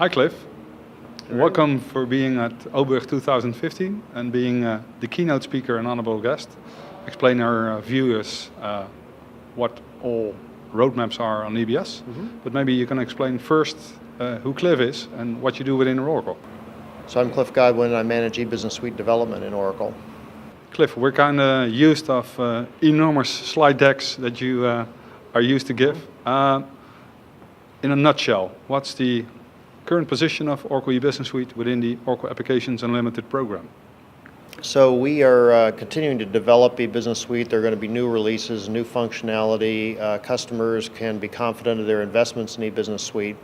Hi Cliff, welcome for being at Obug 2015 and being the keynote speaker and honorable guest. Explain our viewers what all roadmaps are on EBS, but maybe you can explain first who Cliff is and what you do within Oracle. So I'm Cliff Godwin, I manage eBusiness Suite development in Oracle. Cliff, we're kind of used of enormous slide decks that you are used to give. In a nutshell, what's the current position of Oracle eBusiness Suite within the Oracle Applications Unlimited program? So we are continuing to develop eBusiness Suite. There are going to be new releases, new functionality. Customers can be confident of their investments in eBusiness Suite.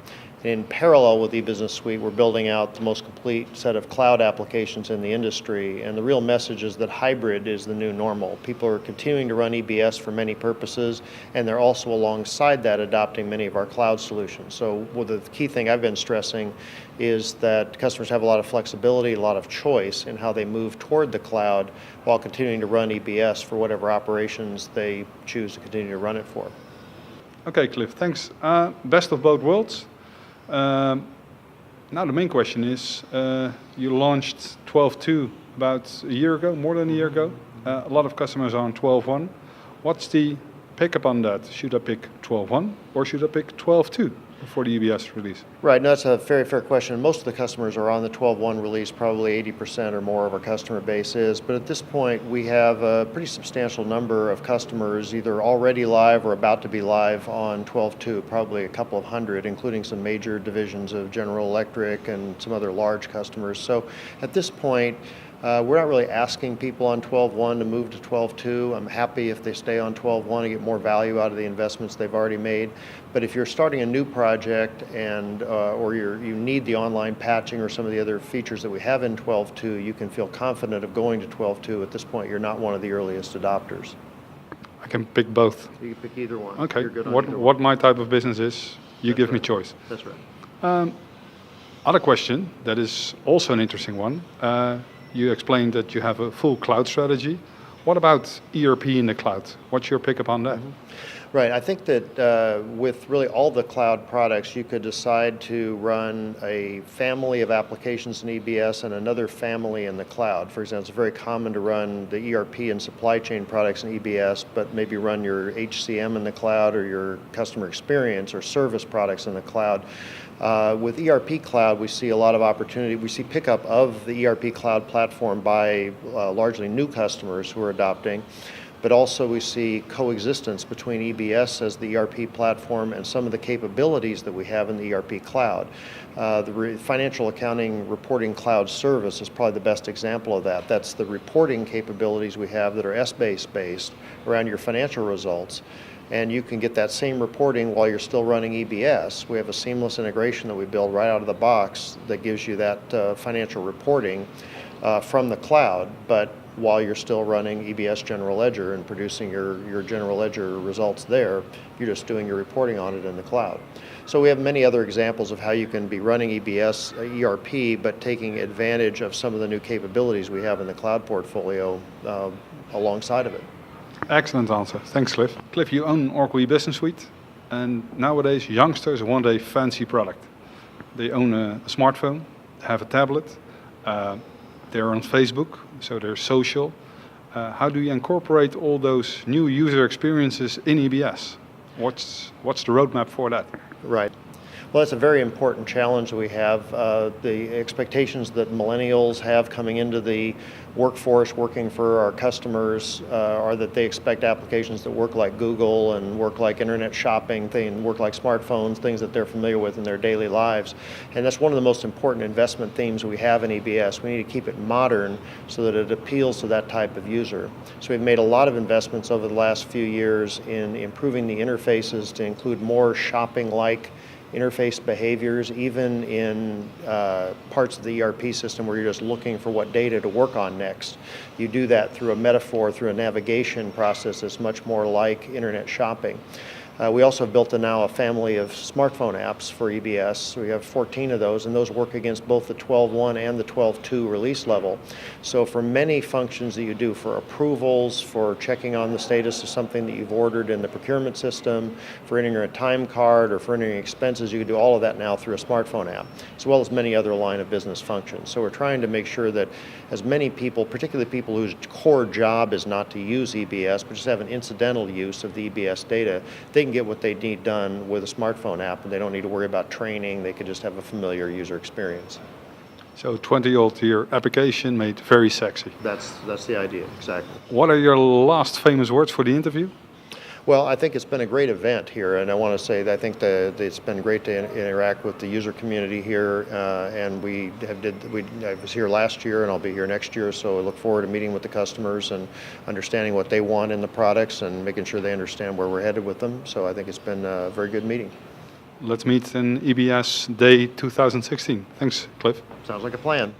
In parallel with eBusiness Suite, we're building out the most complete set of cloud applications in the industry, and the real message is that hybrid is the new normal. People are continuing to run EBS for many purposes, and they're also alongside that adopting many of our cloud solutions. So the key thing I've been stressing is that customers have a lot of flexibility, a lot of choice in how they move toward the cloud while continuing to run EBS for whatever operations they choose to continue to run it for. Okay, Cliff, thanks. Best of both worlds. Now the main question is, you launched 12.2 about a year ago, more than a year ago. A lot of customers are on 12.1. What's the pickup on that? Should I pick 12.1 or should I pick 12.2 for the EBS release? Right, no, that's a very fair question. Most of the customers are on the 12.1 release, probably 80% or more of our customer base is, but at this point we have a pretty substantial number of customers either already live or about to be live on 12.2, probably a couple of hundred, including some major divisions of General Electric and some other large customers. So at this point, we're not really asking people on 12.1 to move to 12.2. I'm happy if they stay on 12.1 and get more value out of the investments they've already made. But if you're starting a new project and or you need the online patching or some of the other features that we have in 12.2, you can feel confident of going to 12.2. At this point, you're not one of the earliest adopters. I can pick both. You can pick either one. Okay. You're good on What my type of business is, you give me choice. That's right. Other question that is also an interesting one. You explained that you have a full cloud strategy. What about ERP in the cloud? What's your pickup on that? Right, I think that with really all the cloud products, you could decide to run a family of applications in EBS and another family in the cloud. For example, it's very common to run the ERP and supply chain products in EBS, but maybe run your HCM in the cloud or your customer experience or service products in the cloud. With ERP Cloud, we see a lot of opportunity. We see pickup of the ERP Cloud platform by largely new customers who are adopting, but also we see coexistence between EBS as the ERP platform and some of the capabilities that we have in the ERP Cloud. The Financial Accounting Reporting Cloud Service is probably the best example of that. That's the reporting capabilities we have that are Essbase based around your financial results. And you can get that same reporting while you're still running EBS. We have a seamless integration that we build right out of the box that gives you that financial reporting from the cloud, but while you're still running EBS General Ledger and producing your General Ledger results there, you're just doing your reporting on it in the cloud. So we have many other examples of how you can be running EBS, ERP, but taking advantage of some of the new capabilities we have in the cloud portfolio alongside of it. Excellent answer. Thanks, Cliff. Cliff, you own Oracle eBusiness Suite, and nowadays youngsters want a fancy product. They own a smartphone, have a tablet, they're on Facebook, so they're social. How do you incorporate all those new user experiences in EBS? What's the roadmap for that? Right. Well, that's a very important challenge that we have. The expectations that millennials have coming into the workforce, working for our customers, are that they expect applications that work like Google and work like internet shopping, work like smartphones, things that they're familiar with in their daily lives. And that's one of the most important investment themes we have in EBS. We need to keep it modern so that it appeals to that type of user. So we've made a lot of investments over the last few years in improving the interfaces to include more shopping-like interface behaviors, even in parts of the ERP system where you're just looking for what data to work on next. You do that through a metaphor, through a navigation process that's much more like internet shopping. We also have built now a family of smartphone apps for EBS. We have 14 of those, and those work against both the 12.1 and the 12.2 release level. So for many functions that you do, for approvals, for checking on the status of something that you've ordered in the procurement system, for entering a time card or for entering expenses, you can do all of that now through a smartphone app, as well as many other line of business functions. So we're trying to make sure that as many people, particularly people whose core job is not to use EBS, but just have an incidental use of the EBS data, they can get what they need done with a smartphone app, and they don't need to worry about training. They could just have a familiar user experience. So 20-year application made very sexy. That's the idea, exactly. What are your last famous words for the interview? Well, I think it's been a great event here, and I want to say that I think that it's been great to interact with the user community here, and I was here last year, and I'll be here next year, so I look forward to meeting with the customers and understanding what they want in the products and making sure they understand where we're headed with them. So I think it's been a very good meeting. Let's meet in EBS Day 2016. Thanks, Cliff. Sounds like a plan.